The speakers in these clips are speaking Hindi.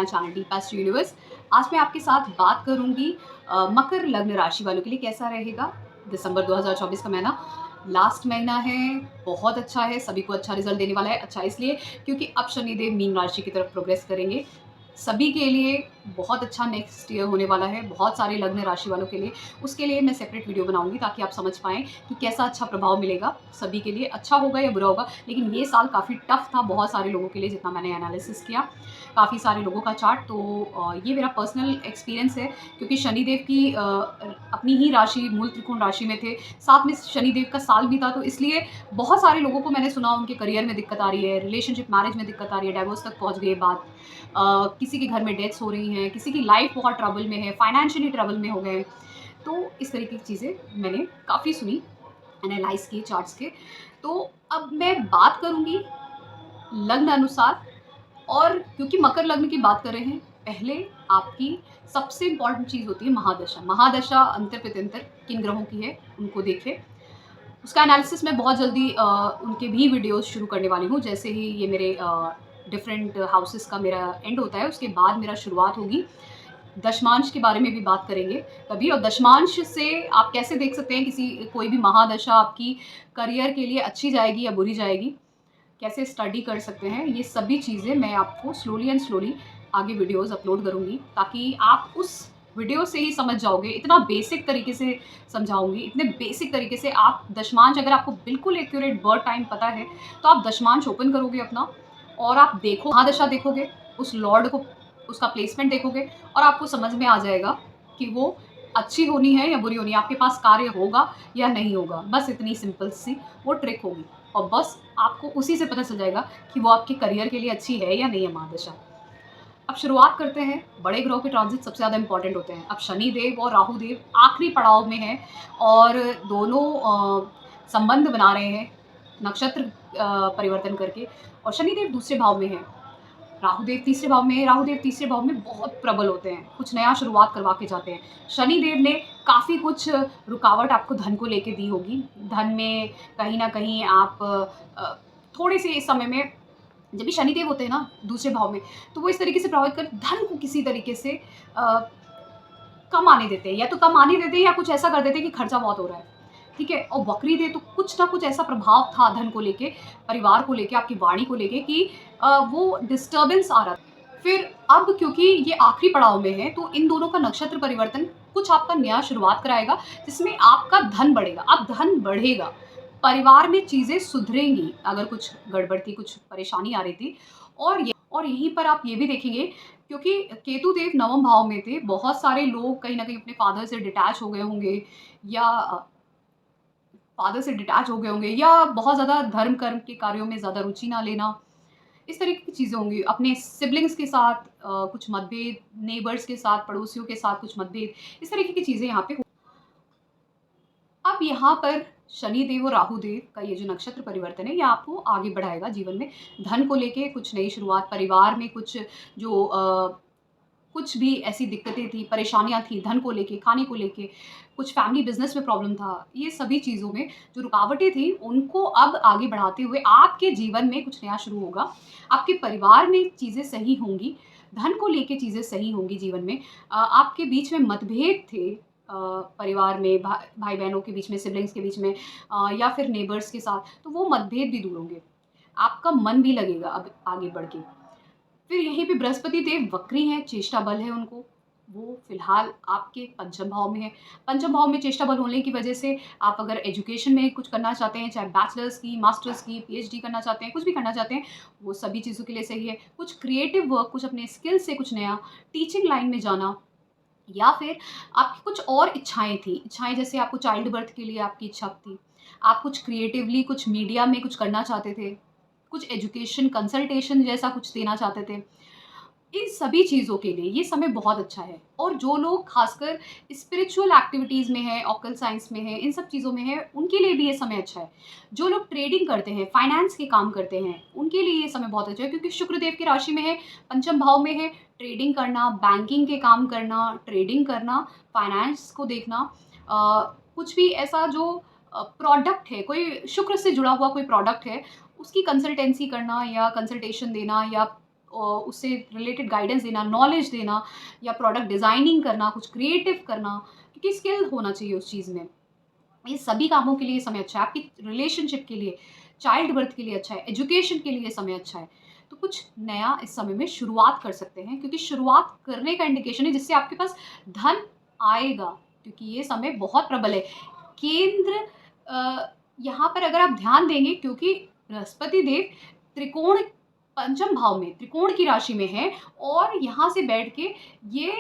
My channel deepest universe. आज मैं आपके साथ बात करूंगी मकर लग्न राशि वालों के लिए कैसा रहेगा दिसंबर 2024 का महीना। लास्ट महीना है, बहुत अच्छा है, सभी को अच्छा रिजल्ट देने वाला है। अच्छा इसलिए क्योंकि अब शनिदेव मीन राशि की तरफ प्रोग्रेस करेंगे। सभी के लिए बहुत अच्छा नेक्स्ट ईयर होने वाला है, बहुत सारे लग्न राशि वालों के लिए। उसके लिए मैं सेपरेट वीडियो बनाऊंगी ताकि आप समझ पाएँ कि कैसा अच्छा प्रभाव मिलेगा सभी के लिए, अच्छा होगा या बुरा होगा। लेकिन ये साल काफ़ी टफ था बहुत सारे लोगों के लिए, जितना मैंने एनालिसिस किया काफ़ी सारे लोगों का चार्ट। तो ये मेरा पर्सनल एक्सपीरियंस है क्योंकि शनिदेव की अपनी ही राशि मूल त्रिकोण राशि में थे, साथ में शनिदेव का साल भी था, तो इसलिए बहुत सारे लोगों को मैंने सुना उनके करियर में दिक्कत आ रही है, रिलेशनशिप मैरिज में दिक्कत आ रही है, डाइवोर्स तक पहुंच गई बात, किसी के घर में डेथ्स हो रही हैं, किसी की लाइफ बहुत ट्रबल में है, फाइनेंशियली ट्रबल में हो गए। तो इस तरीके की चीज़ें मैंने काफ़ी सुनी, एनालाइज की चार्ट्स के। तो अब मैं बात करूंगी लग्न अनुसार, और क्योंकि मकर लग्न की बात कर रहे हैं, पहले आपकी सबसे इंपॉर्टेंट चीज़ होती है महादशा। महादशा अंतर प्रत्यंतर किन ग्रहों की है उनको देखें, उसका एनालिसिस मैं बहुत जल्दी उनके भी वीडियोस शुरू करने वाली हूँ। जैसे ही ये मेरे डिफरेंट हाउसेस का मेरा एंड होता है, उसके बाद मेरा शुरुआत होगी। दशमांश के बारे में भी बात करेंगे कभी, और दशमांश से आप कैसे देख सकते हैं किसी कोई भी महादशा आपकी करियर के लिए अच्छी जाएगी या बुरी जाएगी, कैसे स्टडी कर सकते हैं, ये सभी चीज़ें मैं आपको स्लोली एंड स्लोली आगे वीडियोस अपलोड करूँगी ताकि आप उस वीडियो से ही समझ जाओगे। इतना बेसिक तरीके से समझाऊंगी, इतने बेसिक तरीके से आप दशमांश, अगर आपको बिल्कुल एक्यूरेट बर्थ टाइम पता है तो आप दशमांश ओपन करोगे अपना और आप देखो महादशा देखोगे, उस लॉर्ड को, उसका प्लेसमेंट देखोगे और आपको समझ में आ जाएगा कि वो अच्छी होनी है या बुरी होनी है, आपके पास कार्य होगा या नहीं होगा। बस इतनी सिंपल सी वो ट्रिक होगी और बस आपको उसी से पता चल जाएगा कि वो आपके करियर के लिए अच्छी है या नहीं है महादशा। अब शुरुआत करते हैं। बड़े ग्रहों के ट्रांजिट सबसे ज़्यादा इंपॉर्टेंट होते हैं। अब शनि देव और राहु देव आखिरी पड़ाव में हैं और दोनों संबंध बना रहे हैं नक्षत्र परिवर्तन करके, और शनि देव दूसरे भाव में है, राहुदेव तीसरे भाव में है। राहुदेव तीसरे भाव में बहुत प्रबल होते हैं, कुछ नया शुरुआत करवा के जाते हैं। शनिदेव ने काफ़ी कुछ रुकावट आपको धन को लेके दी होगी। धन में कहीं ना कहीं आप थोड़े से इस समय में, जब भी शनिदेव होते हैं ना दूसरे भाव में, तो वो इस तरीके से प्रभावित कर धन को किसी तरीके से कम आने देते हैं, या तो कम आने देते हैं या कुछ ऐसा कर देते हैं कि खर्चा बहुत हो रहा है, ठीक है। और वक्री दे तो कुछ ना कुछ ऐसा प्रभाव था धन को लेके, परिवार को लेके, आपकी वाणी को लेके कि वो डिस्टर्बेंस आ रहा था। फिर अब क्योंकि ये आखिरी पड़ाव में है तो इन दोनों का नक्षत्र परिवर्तन कुछ आपका नया शुरुआत कराएगा जिसमें आपका धन बढ़ेगा। अब धन बढ़ेगा, परिवार में चीज़ें सुधरेंगी, अगर कुछ गड़बड़ थी, कुछ परेशानी आ रही थी। और यहीं पर आप ये भी देखेंगे क्योंकि केतु देव नवम भाव में थे, बहुत सारे लोग कहीं ना कहीं अपने फादर से डिटैच हो गए होंगे, या या बहुत ज़्यादा धर्म कर्म के कार्यों में ज़्यादा रुचि ना लेना, इस तरीके की चीज़ें होंगी। अपने सिबलिंग्स के साथ कुछ मतभेद, नेबर्स के साथ, पड़ोसियों के साथ कुछ मतभेद, इस तरीके की चीज़ें यहाँ पे। अब यहाँ पर शनि देव और राहु देव का ये जो नक्षत्र परिवर्तन है, ये आपको आगे बढ़ाएगा जीवन में। धन को लेके कुछ नई शुरुआत, परिवार में कुछ जो कुछ भी ऐसी दिक्कतें थी, परेशानियाँ थी धन को लेके, खाने को लेके, कुछ फैमिली बिजनेस में प्रॉब्लम था, ये सभी चीज़ों में जो रुकावटें थी उनको अब आगे बढ़ाते हुए आपके जीवन में कुछ नया शुरू होगा। आपके परिवार में चीज़ें सही होंगी, धन को लेके चीज़ें सही होंगी जीवन में। आपके बीच में मतभेद थे, परिवार में भाई बहनों के बीच में, सिबलिंग्स के बीच में, या फिर नेबर्स के साथ, तो वो मतभेद भी दूर होंगे, आपका मन भी लगेगा अब आगे बढ़ के। फिर यहीं पे बृहस्पति देव वक्री हैं, चेष्टा बल है उनको, वो फिलहाल आपके पंचम भाव में है। पंचम भाव में चेष्टा बल होने की वजह से आप अगर एजुकेशन में कुछ करना चाहते हैं, चाहे बैचलर्स की, मास्टर्स की, पीएचडी करना चाहते हैं, कुछ भी करना चाहते हैं, वो सभी चीज़ों के लिए सही है। कुछ क्रिएटिव वर्क, कुछ अपने स्किल से कुछ नया, टीचिंग लाइन में जाना, या फिर आपकी कुछ और इच्छाएं थी, इच्छाएं जैसे आपको चाइल्ड बर्थ के लिए आपकी इच्छा थी, आप कुछ क्रिएटिवली कुछ मीडिया में कुछ करना चाहते थे, कुछ एजुकेशन कंसल्टेशन जैसा कुछ देना चाहते थे, इन सभी चीज़ों के लिए ये समय बहुत अच्छा है। और जो लोग खासकर स्पिरिचुअल एक्टिविटीज़ में हैं, ऑकल साइंस में हैं, इन सब चीज़ों में हैं, उनके लिए भी ये समय अच्छा है। जो लोग ट्रेडिंग करते हैं, फाइनेंस के काम करते हैं, उनके लिए ये समय बहुत अच्छा है क्योंकि शुक्रदेव की राशि में है, पंचम भाव में है। ट्रेडिंग करना, बैंकिंग के काम करना, ट्रेडिंग करना, फाइनेंस को देखना, कुछ भी ऐसा जो प्रोडक्ट है, कोई शुक्र से जुड़ा हुआ कोई प्रोडक्ट है, उसकी कंसल्टेंसी करना या कंसल्टेशन देना, या उससे रिलेटेड गाइडेंस देना, नॉलेज देना या प्रोडक्ट डिज़ाइनिंग करना, कुछ क्रिएटिव करना, क्योंकि स्किल होना चाहिए उस चीज़ में। ये सभी कामों के लिए ये समय अच्छा है, आपकी रिलेशनशिप के लिए, चाइल्ड बर्थ के लिए अच्छा है, एजुकेशन के लिए समय अच्छा है। तो कुछ नया इस समय में शुरुआत कर सकते हैं, क्योंकि शुरुआत करने का इंडिकेशन है जिससे आपके पास धन आएगा, क्योंकि ये समय बहुत प्रबल है। केंद्र यहाँ पर अगर आप ध्यान देंगे, क्योंकि बृहस्पति देव त्रिकोण पंचम भाव में, त्रिकोण की राशि में है, और यहाँ से बैठ के ये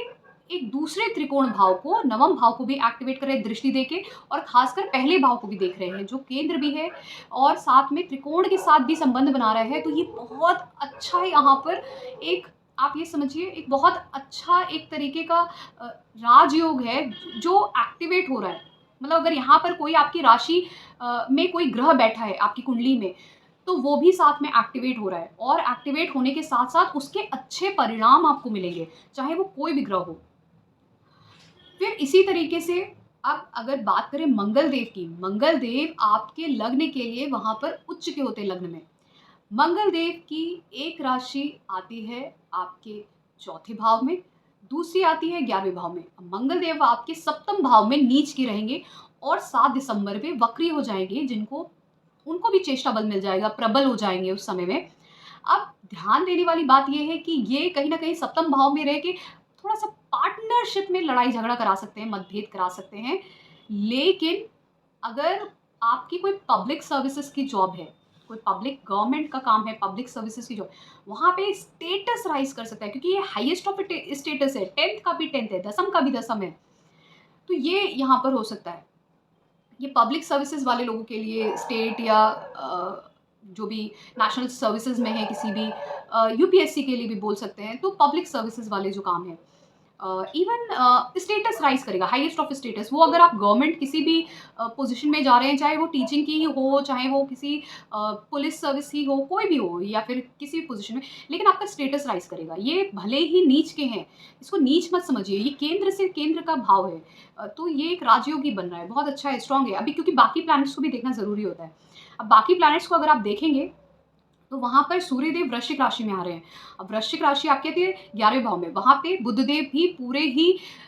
एक दूसरे त्रिकोण भाव को, नवम भाव को भी एक्टिवेट कर रहे हैं दृष्टि देके, और खासकर पहले भाव को भी देख रहे हैं जो केंद्र भी है, और साथ में त्रिकोण के साथ भी संबंध बना रहे हैं। तो ये बहुत अच्छा यहाँ पर एक, आप ये समझिए, एक बहुत अच्छा एक तरीके का राजयोग है जो एक्टिवेट हो रहा है। मतलब अगर यहाँ पर कोई आपकी राशि में कोई ग्रह बैठा है आपकी कुंडली में, तो वो भी साथ में एक्टिवेट हो रहा है, और एक्टिवेट होने के साथ साथ उसके अच्छे परिणाम आपको मिलेंगे, चाहे वो कोई भी ग्रह हो। फिर इसी तरीके से अब अगर बात करें मंगल देव की, मंगल देव आपके लग्न के लिए वहाँ पर उच्च के होते हैं लग्न में। मंगल देव की एक राशि आती है आपके चौथे भाव में, दूसरी आती है 11वें भाव में। अब मंगल देव आपके सप्तम भाव में नीच की रहेंगे, और 7 दिसंबर में वक्री हो जाएंगे, जिनको उनको भी चेष्टा बल मिल जाएगा, प्रबल हो जाएंगे उस समय में। अब ध्यान देने वाली बात यह है कि ये कहीं ना कहीं सप्तम भाव में रह के थोड़ा सा पार्टनरशिप में लड़ाई झगड़ा करा सकते हैं, मतभेद करा सकते हैं। लेकिन अगर आपकी कोई पब्लिक सर्विसेज की जॉब है, कोई पब्लिक गवर्नमेंट का काम है, पब्लिक सर्विसेज की जॉब, वहाँ पे स्टेटस राइज कर सकता है, क्योंकि ये हाईएस्ट ऑफ स्टेटस है, 10th का भी 10th है, दसम का भी दसम है। तो ये यहाँ पर हो सकता है। ये पब्लिक सर्विसेज वाले लोगों के लिए, स्टेट या जो भी नेशनल सर्विसेज में है, किसी भी यूपीएससी के लिए भी बोल सकते हैं। तो पब्लिक सर्विसेज वाले जो काम है, इवन स्टेटस राइज करेगा, हाईएस्ट ऑफ स्टेटस। वो अगर आप गवर्नमेंट किसी भी पोजीशन में जा रहे हैं, चाहे वो टीचिंग की ही हो, चाहे वो किसी पुलिस सर्विस ही हो, कोई भी हो, या फिर किसी भी पोजीशन में, लेकिन आपका स्टेटस राइज करेगा। ये भले ही नीच के हैं, इसको नीच मत समझिए, ये केंद्र से, केंद्र का भाव है। तो ये एक राजयोगी बन रहा है, बहुत अच्छा है, स्ट्रांग है अभी, क्योंकि बाकी प्लैनेट्स को भी देखना जरूरी होता है। अब बाकी प्लैनेट्स को अगर आप देखेंगे, तो वहाँ पर सूर्यदेव वृश्चिक राशि में आ रहे हैं। अब वृश्चिक राशि आपके थे 11वें भाव में, वहाँ पे बुधदेव भी पूरे ही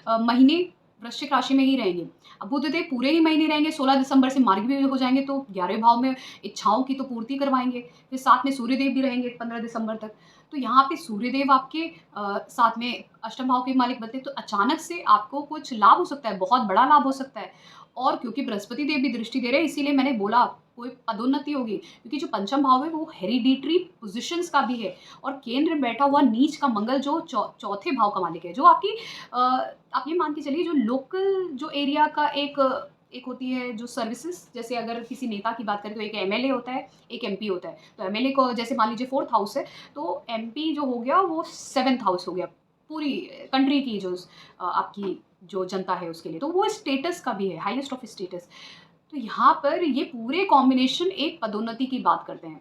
महीने वृश्चिक राशि में ही रहेंगे। अब बुधदेव पूरे ही महीने रहेंगे, 16 दिसंबर से मार्गी भी हो जाएंगे, तो 11वें भाव में इच्छाओं की तो पूर्ति करवाएंगे। फिर साथ में सूर्यदेव भी रहेंगे 15 दिसंबर तक। तो यहाँ पे सूर्यदेव आपके साथ में अष्टम भाव के मालिक बनते हैं, तो अचानक से आपको कुछ लाभ हो सकता है, बहुत बड़ा लाभ हो सकता है। और क्योंकि बृहस्पति देव भी दृष्टि दे रहे हैं, इसीलिए मैंने बोला कोई पदोन्नति होगी, क्योंकि जो पंचम भाव है वो हेरिडिटरी पोजीशंस का भी है, और केंद्र में बैठा हुआ नीच का मंगल जो चौथे भाव का मालिक है, जो आपकी आप ये मान के चलिए, जो लोकल जो एरिया का एक होती है जो सर्विसेज, जैसे अगर किसी नेता की बात करें तो एक एमएलए होता है, एक एमपी होता है। तो एमएलए को जैसे मान लीजिए 4th हाउस है, तो एमपी जो हो गया वो 7th हाउस हो गया, पूरी कंट्री की जो आपकी जो जनता है उसके लिए, तो वो स्टेटस का भी है, हाईएस्ट ऑफ स्टेटस। तो यहाँ पर ये पूरे कॉम्बिनेशन एक पदोन्नति की बात करते हैं।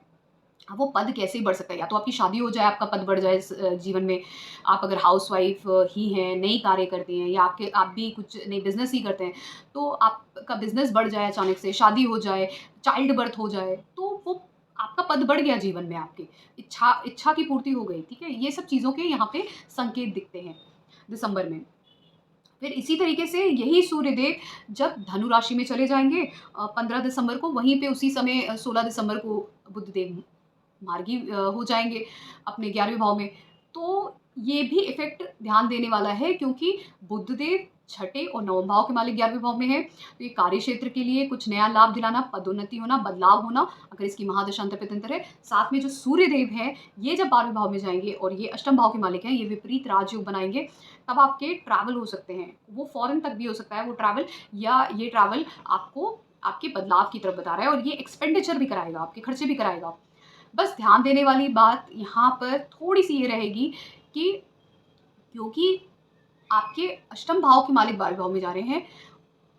अब वो पद कैसे बढ़ सकता है, या तो आपकी शादी हो जाए, आपका पद बढ़ जाए जीवन में, आप अगर हाउसवाइफ ही हैं, नई कार्य करती हैं, या आप भी कुछ नई बिजनेस ही करते हैं, तो आपका बिजनेस बढ़ जाए, अचानक से शादी हो जाए, चाइल्ड बर्थ हो जाए, तो वो आपका पद बढ़ गया जीवन में, आपकी इच्छा की पूर्ति हो गई। ठीक है, ये सब चीज़ों के यहाँ पे संकेत दिखते हैं दिसंबर में। फिर इसी तरीके से यही सूर्यदेव जब धनु राशि में चले जाएंगे 15 दिसंबर को, वहीं पे उसी समय 16 दिसंबर को बुधदेव मार्गी हो जाएंगे अपने 11वें भाव में। तो ये भी इफेक्ट ध्यान देने वाला है, क्योंकि बुधदेव छठे और नवम भाव के मालिक 11वें भाव में है। तो ये कार्य क्षेत्र के लिए कुछ नया लाभ दिलाना, पदोन्नति होना, बदलाव होना, अगर इसकी महादशांतर पितंतर है। साथ में जो सूर्यदेव है, ये जब 12वें भाव में जाएंगे और ये अष्टम भाव के मालिक हैं, ये विपरीत राजयोग बनाएंगे, तब आपके ट्रैवल हो सकते हैं, वो फॉरेन तक भी हो सकता है वो ट्रैवल, या ये ट्रैवल आपको आपके बदलाव की तरफ बता रहा है, और ये एक्सपेंडिचर भी कराएगा, आपके खर्चे भी कराएगा। बस ध्यान देने वाली बात यहाँ पर थोड़ी सी ये रहेगी कि क्योंकि आपके अष्टम भाव के मालिक 12वें भाव में जा रहे हैं,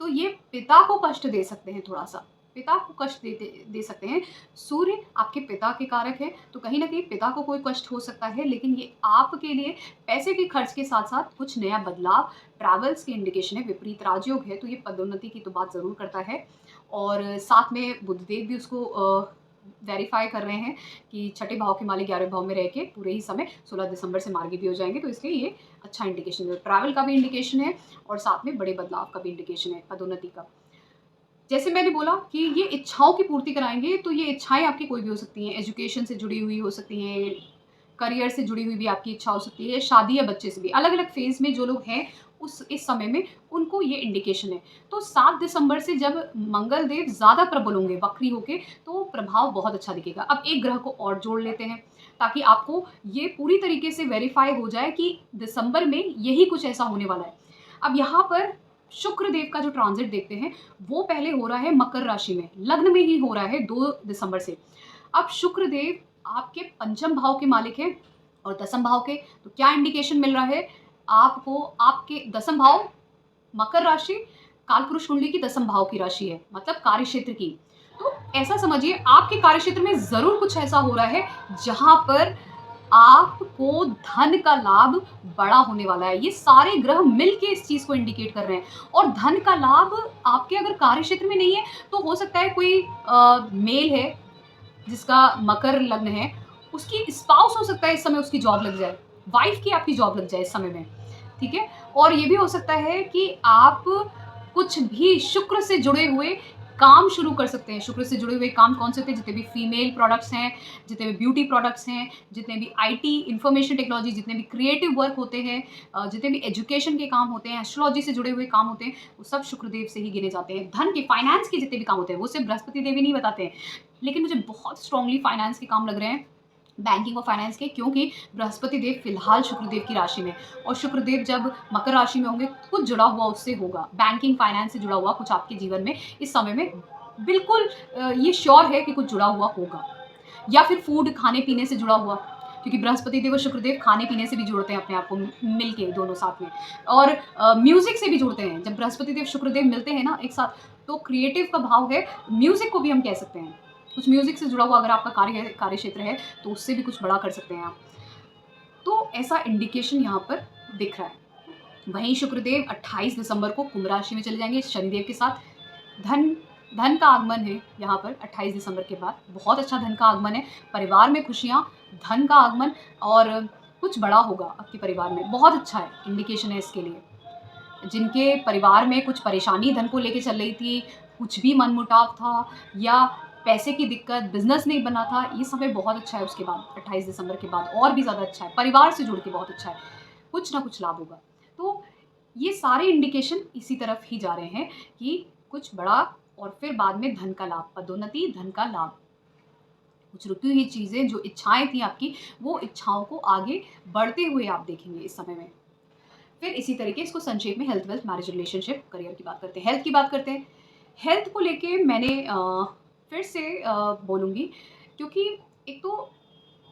तो ये पिता को कष्ट दे सकते हैं, थोड़ा सा पिता को कष्ट दे सकते हैं। सूर्य आपके पिता के कारक है, तो कहीं ना कहीं पिता को कोई कष्ट हो सकता है, लेकिन ये आपके लिए पैसे के खर्च के साथ साथ कुछ नया बदलाव, ट्रैवल्स की इंडिकेशन है, विपरीत राजयोग है, तो ये पदोन्नति की तो बात ज़रूर करता है। और साथ में बुधदेव भी उसको वेरीफाई कर रहे हैं कि छठे भाव के मालिक 11वें भाव में रह के पूरे ही समय 16 दिसंबर से मार्गी भी हो जाएंगे, तो इसलिए ये अच्छा इंडिकेशन है। ट्रैवल का भी इंडिकेशन है और साथ में बड़े बदलाव का भी इंडिकेशन है, पदोन्नति का। जैसे मैंने बोला कि ये इच्छाओं की पूर्ति कराएंगे, तो ये इच्छाएं आपकी कोई भी हो सकती हैं, एजुकेशन से जुड़ी हुई हो सकती हैं, करियर से जुड़ी हुई भी आपकी इच्छा हो सकती है, शादी या बच्चे से भी। अलग अलग फेज में जो लोग हैं उस इस समय में उनको ये इंडिकेशन है। तो 7 दिसंबर से जब मंगल देव ज़्यादा प्रबल होंगे वक्री होके, तो प्रभाव बहुत अच्छा दिखेगा। अब एक ग्रह को और जोड़ लेते हैं ताकि आपको ये पूरी तरीके से वेरीफाई हो जाए कि दिसंबर में यही कुछ ऐसा होने वाला है। अब यहाँ पर शुक्र देव का जो ट्रांजिट देखते हैं वो पहले हो रहा है मकर राशि में, लग्न में ही हो रहा है 2 दिसंबर से। अब शुक्र देव आपके पंचम भाव के मालिक हैं और दसम भाव के, तो क्या इंडिकेशन मिल रहा है आपको? आपके दसम भाव मकर राशि कालपुरुष कुंडली की दसम भाव की राशि है, मतलब कार्य क्षेत्र की। तो ऐसा समझिए आपके कार्य क्षेत्र में जरूर कुछ ऐसा हो रहा है जहां पर आपको धन का लाभ बड़ा होने वाला है। ये सारे ग्रह मिलके इस चीज को इंडिकेट कर रहे हैं। और धन का लाभ आपके अगर कार्य क्षेत्र में नहीं है तो हो सकता है कोई मेल है जिसका मकर लग्न है, उसकी स्पाउस हो सकता है इस समय उसकी जॉब लग जाए, वाइफ की आपकी जॉब लग जाए इस समय में, ठीक है। और ये भी हो सकता है कि आप कुछ भी शुक्र से जुड़े हुए काम शुरू कर सकते हैं। शुक्र से जुड़े हुए काम कौन से होते हैं? जितने भी फीमेल प्रोडक्ट्स हैं, जितने भी ब्यूटी प्रोडक्ट्स हैं, जितने भी आईटी इंफॉर्मेशन टेक्नोलॉजी, जितने भी क्रिएटिव वर्क होते हैं, जितने भी एजुकेशन के काम होते हैं, एस्ट्रोलॉजी से जुड़े हुए काम होते हैं, वो सब शुक्रदेव से ही गिने जाते हैं। धन के, फाइनेंस के जितने भी काम होते हैं वो सिर्फ बृहस्पति देवी नहीं बताते हैं, लेकिन मुझे बहुत स्ट्रांगली फाइनेंस के काम लग रहे हैं, बैंकिंग और फाइनेंस के, क्योंकि बृहस्पति देव फिलहाल शुक्रदेव की राशि में, और शुक्रदेव जब मकर राशि में होंगे कुछ जुड़ा हुआ उससे होगा, बैंकिंग फाइनेंस से जुड़ा हुआ कुछ आपके जीवन में इस समय में बिल्कुल ये श्योर है कि कुछ जुड़ा हुआ होगा। या फिर फूड, खाने पीने से जुड़ा हुआ, क्योंकि बृहस्पति देव और शुक्रदेव खाने पीने से भी जोड़ते हैं अपने आप को मिलके दोनों साथ में, और म्यूजिक से भी जुड़ते हैं। जब बृहस्पति देव शुक्रदेव मिलते हैं ना एक साथ, तो क्रिएटिव का भाव है, म्यूजिक को भी हम कह सकते हैं। कुछ म्यूजिक से जुड़ा हुआ अगर आपका कार्य क्षेत्र है तो उससे भी कुछ बड़ा कर सकते हैं आप। तो ऐसा इंडिकेशन यहाँ पर दिख रहा है। वहीं शुक्रदेव 28 दिसंबर को कुंभ राशि में चले जाएंगे शनिदेव के साथ। धन का आगमन है यहाँ पर 28 दिसंबर के बाद, बहुत अच्छा धन का आगमन है। परिवार में खुशियाँ, धन का आगमन, और कुछ बड़ा होगा आपके परिवार में, बहुत अच्छा है, इंडिकेशन है इसके लिए। जिनके परिवार में कुछ परेशानी धन को लेके चल रही थी, कुछ भी मनमुटाव था या पैसे की दिक्कत, बिजनेस नहीं बना था, ये समय बहुत अच्छा है। उसके बाद 28 दिसंबर के बाद और भी ज़्यादा अच्छा है, परिवार से जुड़ के बहुत अच्छा है, कुछ ना कुछ लाभ होगा। तो ये सारे इंडिकेशन इसी तरफ ही जा रहे हैं कि कुछ बड़ा, और फिर बाद में धन का लाभ, पदोन्नति, धन का लाभ, कुछ रुकी हुई चीज़ें जो इच्छाएं थी आपकी, वो इच्छाओं को आगे बढ़ते हुए आप देखेंगे इस समय में। फिर इसी तरीके इसको संक्षेप में health, wealth, marriage, relationship, career की बात करते हैं। हेल्थ की बात करते हैं। हेल्थ को लेके मैंने फिर से बोलूँगी, क्योंकि एक तो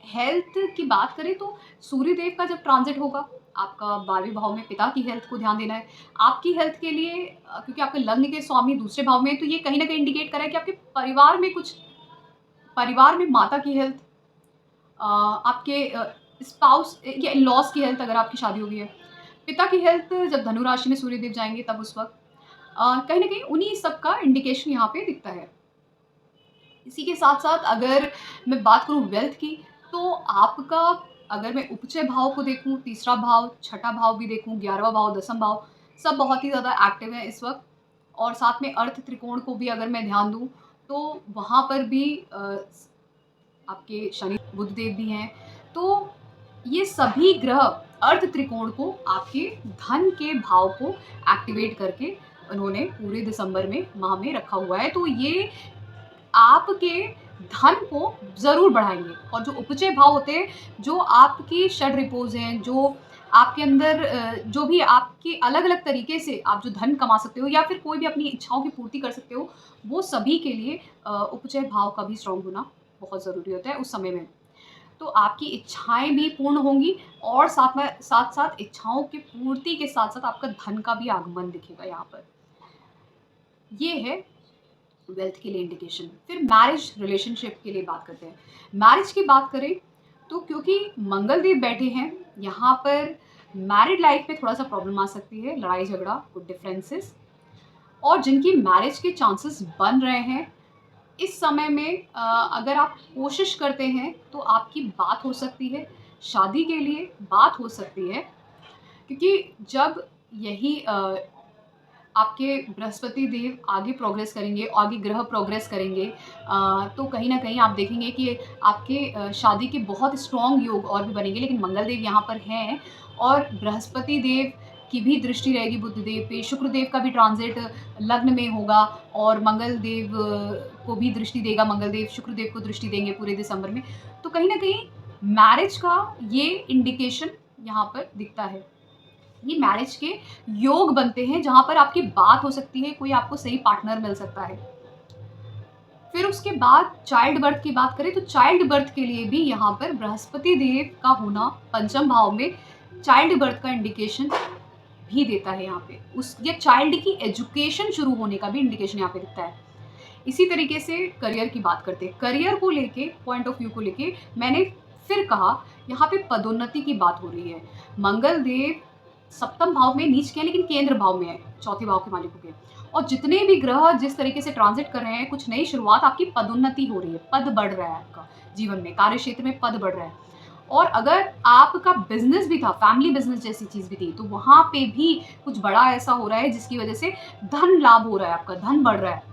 हेल्थ की बात करें तो सूर्य देव का जब ट्रांजिट होगा आपका 12वें भाव में, पिता की हेल्थ को ध्यान देना है आपकी हेल्थ के लिए, क्योंकि आपके लग्न के स्वामी दूसरे भाव में, तो ये कहीं ना कहीं इंडिकेट कर रहा है कि आपके परिवार में कुछ, परिवार में माता की हेल्थ, आपके स्पाउस या इन लॉस की हेल्थ अगर आपकी शादी हो गई है, पिता की हेल्थ जब धनु राशि में सूर्यदेव जाएंगे तब उस वक्त कहीं ना कहीं उन्हीं सब का इंडिकेशन यहाँ पे दिखता है। इसी के साथ साथ अगर मैं बात करूँ वेल्थ की, तो आपका, अगर मैं उपचय भाव को देखूँ, तीसरा भाव, छठा भाव भी देखूँ, 11वां भाव, दसम भाव, सब बहुत ही ज़्यादा एक्टिव है इस वक्त। और साथ में अर्थ त्रिकोण को भी अगर मैं ध्यान दूँ तो वहाँ पर भी आपके शनि बुध देव भी हैं। तो ये सभी ग्रह अर्थ त्रिकोण को, आपके धन के भाव को एक्टिवेट करके उन्होंने पूरे दिसंबर में माह में रखा हुआ है। तो ये आपके धन को ज़रूर बढ़ाएंगे। और जो उपचय भाव होते हैं, जो आपकी षड रिपोज हैं, जो आपके अंदर जो भी आपके अलग अलग तरीके से आप जो धन कमा सकते हो या फिर कोई भी अपनी इच्छाओं की पूर्ति कर सकते हो, वो सभी के लिए उपचय भाव का भी स्ट्रॉन्ग होना बहुत ज़रूरी होता है उस समय में। तो आपकी इच्छाएं भी पूर्ण होंगी, और साथ में साथ साथ इच्छाओं की पूर्ति के साथ साथ आपका धन का भी आगमन दिखेगा यहाँ पर। ये है वेल्थ के लिए इंडिकेशन। फिर मैरिज, रिलेशनशिप के लिए बात करते हैं। मैरिज की बात करें तो क्योंकि मंगल देव बैठे हैं यहाँ पर, मैरिड लाइफ में थोड़ा सा प्रॉब्लम आ सकती है, लड़ाई झगड़ा, कुछ डिफरेंसेस, और जिनकी मैरिज के चांसेस बन रहे हैं इस समय में अगर आप कोशिश करते हैं तो आपकी बात हो सकती है, शादी के लिए बात हो सकती है, क्योंकि जब यही आपके बृहस्पति देव आगे प्रोग्रेस करेंगे, आगे ग्रह प्रोग्रेस करेंगे, तो कहीं न कहीं आप देखेंगे कि आपके शादी के बहुत स्ट्रॉन्ग योग और भी बनेंगे, लेकिन मंगल देव यहाँ पर हैं और बृहस्पति देव की भी दृष्टि रहेगी बुध देव पे, शुक्र देव का भी ट्रांज़िट लग्न में होगा और मंगल देव को भी दृष्टि देगा, मंगल देव शुक्र देव को दृष्टि देंगे पूरे दिसंबर में। तो कहीं न कहीं मैरिज का ये इंडिकेशन यहाँ पर दिखता है। ये मैरिज के योग बनते हैं जहाँ पर आपकी बात हो सकती है, कोई आपको सही पार्टनर मिल सकता है। फिर उसके बाद चाइल्ड बर्थ की बात करें तो चाइल्ड बर्थ के लिए भी यहाँ पर बृहस्पति देव का होना पंचम भाव में चाइल्ड बर्थ का इंडिकेशन भी देता है। यहाँ पे उस ये चाइल्ड की एजुकेशन शुरू होने का भी इंडिकेशन यहाँ पे दिखता है। इसी तरीके से करियर की बात करते हैं। करियर को लेके, पॉइंट ऑफ व्यू को लेके मैंने फिर कहा यहाँ पे पदोन्नति की बात हो रही है। मंगल देव सप्तम भाव में नीच के हैं, लेकिन केंद्र भाव में है, चौथे भाव के मालिकों के। और जितने भी ग्रह जिस तरीके से ट्रांजिट कर रहे हैं, कुछ नई शुरुआत, आपकी पदोन्नति हो रही है, पद बढ़ रहा है आपका जीवन में, कार्य क्षेत्र में पद बढ़ रहा है। और अगर आपका बिजनेस भी था, फैमिली बिजनेस जैसी चीज भी थी, तो वहां पे भी कुछ बड़ा ऐसा हो रहा है जिसकी वजह से धन लाभ हो रहा है, आपका धन बढ़ रहा है।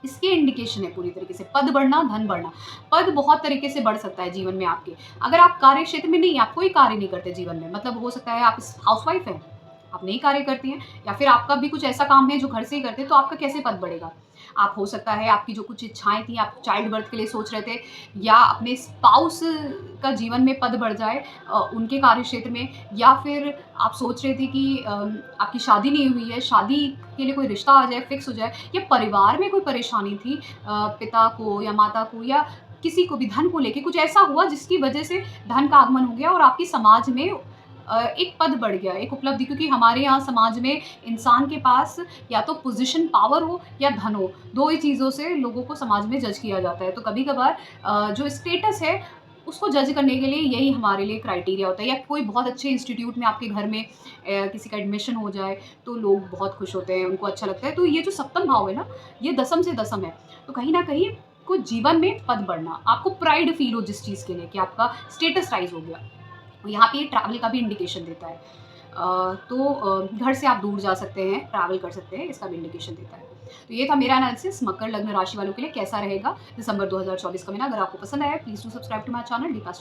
इसके इंडिकेशन है पूरी तरीके से पद बढ़ना, धन बढ़ना। पद बहुत तरीके से बढ़ सकता है जीवन में आपके। अगर आप कार्य क्षेत्र में नहीं, आप कोई कार्य नहीं करते जीवन में, मतलब हो सकता है आप हाउसवाइफ हैं, आप नहीं कार्य करती हैं, या फिर आपका भी कुछ ऐसा काम है जो घर से ही करते हैं, तो आपका कैसे पद बढ़ेगा? आप हो सकता है आपकी जो कुछ इच्छाएं थी, आप चाइल्ड बर्थ के लिए सोच रहे थे, या अपने स्पाउस का जीवन में पद बढ़ जाए उनके कार्य क्षेत्र में, या फिर आप सोच रहे थे कि आपकी शादी नहीं हुई है, शादी के लिए कोई रिश्ता आ जाए, फिक्स हो जाए, या परिवार में कोई परेशानी थी, पिता को या माता को या किसी को भी धन को लेके कुछ ऐसा हुआ जिसकी वजह से धन का आगमन हो गया और आपकी समाज में एक पद बढ़ गया, एक उपलब्धि। क्योंकि हमारे यहाँ समाज में इंसान के पास या तो पोजीशन, पावर हो या धन हो, दो ही चीज़ों से लोगों को समाज में जज किया जाता है। तो कभी कभार जो स्टेटस है उसको जज करने के लिए यही हमारे लिए क्राइटेरिया होता है। या कोई बहुत अच्छे इंस्टीट्यूट में आपके घर में किसी का एडमिशन हो जाए तो लोग बहुत खुश होते हैं, उनको अच्छा लगता है। तो ये जो सप्तम भाव है ना, ये दसम से दसम है, तो कहीं ना कहीं कुछ जीवन में पद बढ़ना, आपको प्राइड फील हो जिस चीज़ के लिए कि आपका स्टेटस राइज हो गया, यहाँ पे ट्रैवल का भी इंडिकेशन देता है। घर से आप दूर जा सकते हैं, ट्रैवल कर सकते हैं, इसका भी इंडिकेशन देता है। तो ये था मेरा एनालिसिस मकर लग्न राशि वालों के लिए कैसा रहेगा दिसंबर 2024 का महीना। अगर आपको पसंद आया please to subscribe to my channel Deepa.